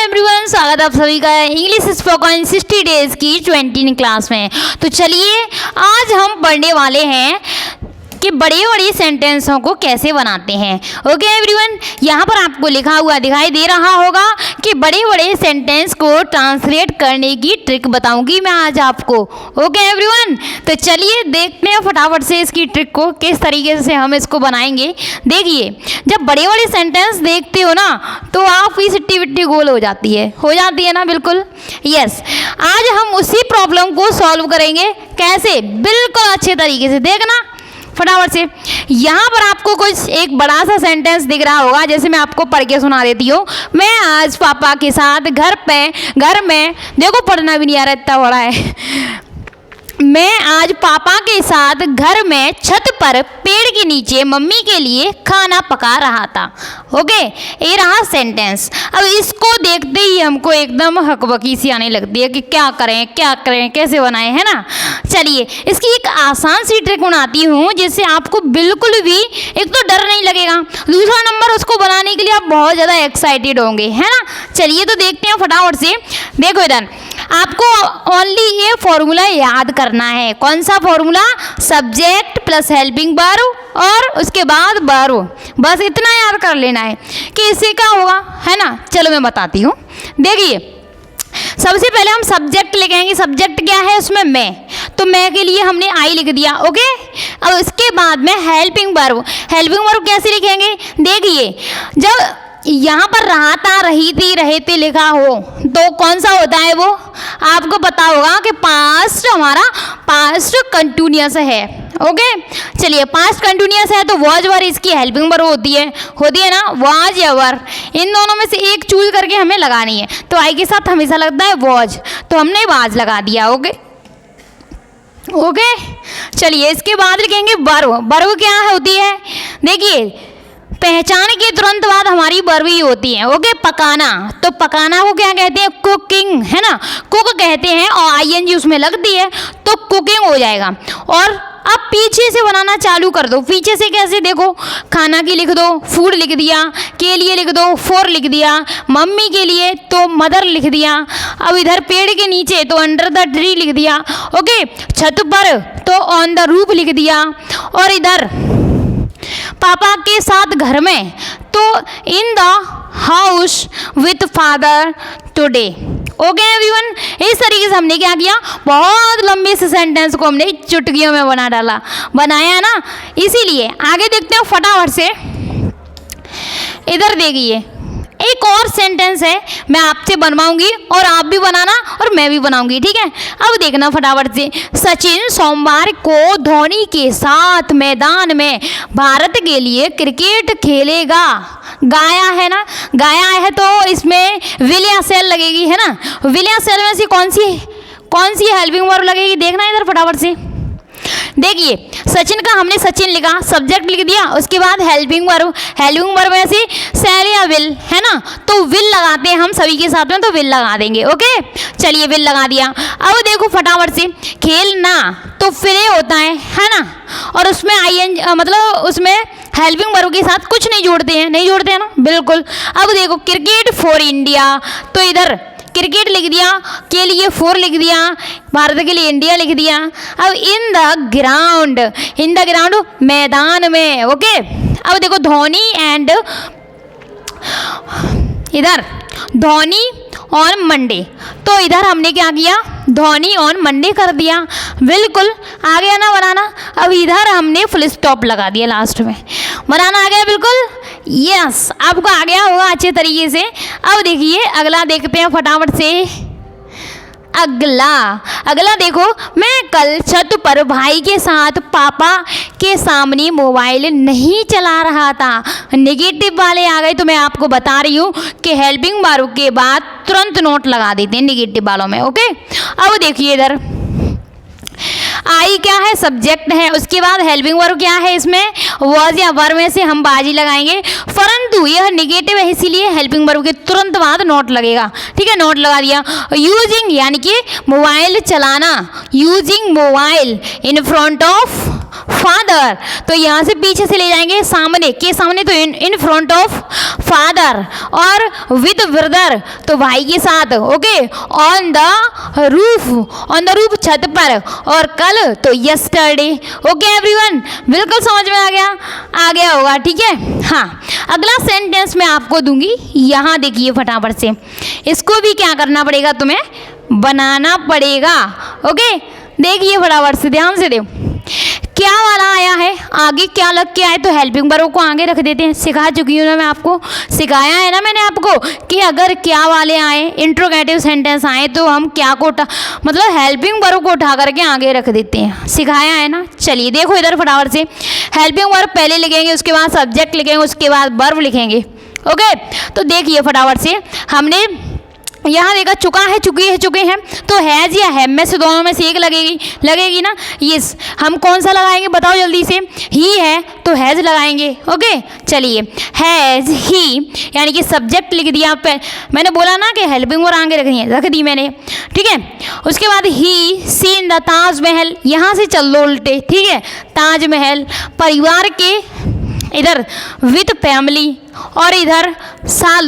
Everyone, स्वागत है आप सभी का इंग्लिश स्पोकन 60 डेज की 20 क्लास में। तो चलिए आज हम पढ़ने वाले हैं कि बड़े बड़े सेंटेंसों को कैसे बनाते हैं। ओके एवरीवन, यहाँ पर आपको लिखा हुआ दिखाई दे रहा होगा कि बड़े बड़े सेंटेंस को ट्रांसलेट करने की ट्रिक बताऊंगी मैं आज आपको। ओके एवरीवन, तो चलिए देखते हैं फटाफट से इसकी ट्रिक को, किस तरीके से हम इसको बनाएंगे। देखिए, जब बड़े बड़े सेंटेंस देखते हो ना तो आपकी सिट्टी बिट्टी गोल हो जाती है ना। बिल्कुल यस, आज हम उसी प्रॉब्लम को सॉल्व करेंगे। कैसे? बिल्कुल अच्छे तरीके से देखना फटाफट से। यहाँ पर आपको कुछ एक बड़ा सा सेंटेंस दिख रहा होगा, जैसे मैं आपको पढ़ के सुना देती हूँ। मैं आज पापा के साथ घर में देखो, पढ़ना भी नहीं आ रहा, इतना बड़ा है। मैं आज पापा के साथ घर में छत पर पेड़ के नीचे मम्मी के लिए खाना पका रहा था। ओके, ये रहा सेंटेंस। अब इसको देखते ही हमको एकदम हकबकी सी आने लगती है कि क्या करें कैसे बनाएं, है ना। चलिए इसकी एक आसान सी ट्रिक बनाती हूँ, जिससे आपको बिल्कुल भी एक तो डर नहीं लगेगा, दूसरा नंबर उसको बनाने के लिए आप बहुत ज़्यादा एक्साइटेड होंगे, है ना। चलिए तो देखते हैं फटाफट से। देखो इधर आपको ओनली ये फॉर्मूला याद करना है। कौन सा formula? Subject plus helping verb और उसके बाद वर्ब, बस इतना याद कर लेना है कि इससे क्या होगा, है ना। चलो मैं बताती हूँ। देखिए, सबसे पहले हम सब्जेक्ट लिखेंगे। सब्जेक्ट क्या है? उसमें मैं, तो मैं के लिए हमने आई लिख दिया। ओके, अब उसके बाद में हेल्पिंग वर्ब कैसे लिखेंगे? देखिए, जब यहाँ पर रहा था, रही थी, रहे थे लिखा हो तो कौन सा होता है? वो आपको पता होगा कि पास्ट, हमारा पास्ट कंटिन्यूअस है। ओके, चलिए पास्ट कंटिन्यूअस है तो वॉज वर इसकी हेल्पिंग वर्ब होती है ना, वॉज या वर, इन दोनों में से एक चूज करके हमें लगानी है। तो आई के साथ हमेशा लगता है वॉज, तो हमने वाज लगा दिया। ओके, चलिए इसके बाद लिखेंगे वर्ब क्या होती है? देखिए, पहचान के तुरंत बाद हमारी वर्ब ही होती है। ओके, पकाना, तो पकाना को क्या कहते हैं? कुकिंग, है ना, कुक कहते हैं, और आईएनजी उसमें लगती है तो कुकिंग हो जाएगा। और अब पीछे से बनाना चालू कर दो। पीछे से कैसे? देखो, खाना की लिख दो, फूड लिख दिया, के लिए लिख दो, फॉर लिख दिया, मम्मी के लिए तो मदर लिख दिया। अब इधर पेड़ के नीचे तो अंडर द ट्री लिख दिया। ओके, छत पर तो ऑन द रूफ लिख दिया, और इधर पापा के साथ घर में तो in the house with father today. Okay everyone, इस तरीके से हमने क्या किया, बहुत लंबे से सेंटेंस को हमने चुटकियों में बनाया ना। इसीलिए आगे देखते हैं फटाफट से। इधर देखिए, एक और सेंटेंस है, मैं आपसे बनवाऊंगी और आप भी बनाना और मैं भी बनाऊंगी, ठीक है। अब देखना फटाफट से। सचिन सोमवार को धोनी के साथ मैदान में भारत के लिए क्रिकेट खेलेगा। गाया है ना, गाया है तो इसमें विल या सेल लगेगी, है ना। विल या सेल में से कौन सी हेल्पिंग वर्ब लगेगी? देखना इधर फटाफट से। देखिए, सचिन का हमने सचिन लिखा, सब्जेक्ट लिख दिया, उसके बाद हेल्पिंग वर्ब में से सेल या विल, है ना, तो विल लगाते हैं हम सभी के साथ में, तो विल लगा देंगे। ओके, चलिए विल लगा दिया। अब देखो फटाफट से, खेलना तो फिर होता है ना, और उसमें मतलब उसमें हेल्पिंग वर्ब के साथ कुछ नहीं जोड़ते हैं ना, बिल्कुल। अब देखो, क्रिकेट फॉर इंडिया, तो इधर क्रिकेट लिख दिया, के लिए फॉर लिख दिया, भारत के लिए इंडिया लिख दिया। अब इन द ग्राउंड मैदान में। ओके, अब देखो धोनी एंड, इधर धोनी ऑन मंडे, तो इधर हमने क्या किया, धोनी ऑन मंडे कर दिया। बिल्कुल आ गया ना बनाना। अब इधर हमने फुल स्टॉप लगा दिया लास्ट में, बनाना आ गया बिल्कुल। यस, आपको आ गया होगा अच्छे तरीके से। अब देखिए अगला देखते हैं फटाफट से। अगला देखो, मैं कल छत पर भाई के साथ पापा के सामने मोबाइल नहीं चला रहा था। नेगेटिव वाले आ गए, तो मैं आपको बता रही हूँ कि हेल्पिंग वर्ब के बाद तुरंत नोट लगा देते हैं नेगेटिव वालों में। ओके, अब देखिए इधर आई क्या है? सब्जेक्ट है, उसके बाद हेल्पिंग वर्ब क्या है? इसमें वॉज या वर में से हम बाजी लगाएंगे, परंतु यह नेगेटिव है इसीलिए हेल्पिंग वर्ब के तुरंत बाद नोट लगेगा, ठीक है। नोट लगा दिया। यूजिंग यानी कि मोबाइल चलाना, using mobile in front of father, तो यहाँ से पीछे से ले जाएंगे सामने के सामने, तो इन फ्रंट ऑफ फादर, और विद ब्रदर तो भाई के साथ, ओके, ऑन द रूफ छत पर, और कल तो यस्टरडे। ओके एवरीवन, बिल्कुल समझ में आ गया होगा, ठीक है। हाँ, अगला सेंटेंस मैं आपको दूंगी, यहाँ देखिए फटाफट से, इसको भी क्या करना पड़ेगा, तुम्हें बनाना पड़ेगा। ओके, देखिए फटाफट से, ध्यान से दो, क्या वाला आया है, आगे क्या लग के आए, तो हेल्पिंग वर्ब को आगे रख देते हैं। सिखा चुकी हूँ ना मैं आपको, सिखाया है ना मैंने आपको कि अगर क्या वाले आए, इंट्रोगेटिव सेंटेंस आए, तो हम क्या को मतलब हेल्पिंग वर्ब को उठा करके आगे रख देते हैं, सिखाया है ना। चलिए देखो इधर फटाफट से, हेल्पिंग वर्ब पहले लिखेंगे, उसके बाद सब्जेक्ट लिखेंगे, उसके बाद वर्ब लिखेंगे। ओके, तो देखिए फटाफट से, हमने यहाँ देखा चुका है, चुके हैं, तो हैज़ या हैव में से दोनों में से एक लगेगी ना। यस, हम कौन सा लगाएंगे बताओ जल्दी से, ही है तो हैज़ लगाएंगे। ओके, चलिए, हैज़ ही यानी कि सब्जेक्ट लिख दिया, मैंने बोला ना कि हेल्पिंग वर्ब आगे रख दी मैंने, ठीक है। उसके बाद ही सीन द ताजमहल, यहाँ से चल दो उल्टे, ठीक है, ताजमहल परिवार के, इधर विद फैमिली, और इधर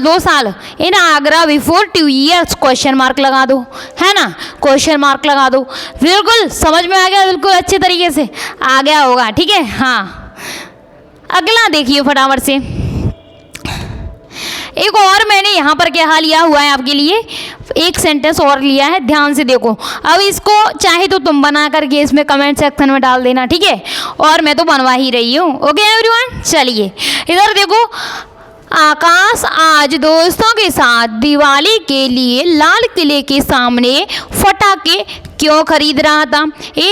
2 साल in Agra before 2 years, question mark लगा दो, है ना, क्वेश्चन मार्क लगा दो। बिल्कुल समझ में आ गया, बिल्कुल अच्छे तरीके से आ गया होगा, ठीक है। हाँ, अगला देखिए फटाफट से, एक और मैंने यहाँ पर क्या लिया हुआ है आपके लिए, एक सेंटेंस और लिया है, ध्यान से देखो। अब इसको चाहे तो तुम बना करके इसमें कमेंट सेक्शन में डाल देना, ठीक है, और मैं तो बनवा ही रही हूँ। ओके एवरीवन, चलिए इधर देखो, आकाश आज दोस्तों के साथ दिवाली के लिए लाल किले के सामने पटाखे क्यों खरीद रहा था। ये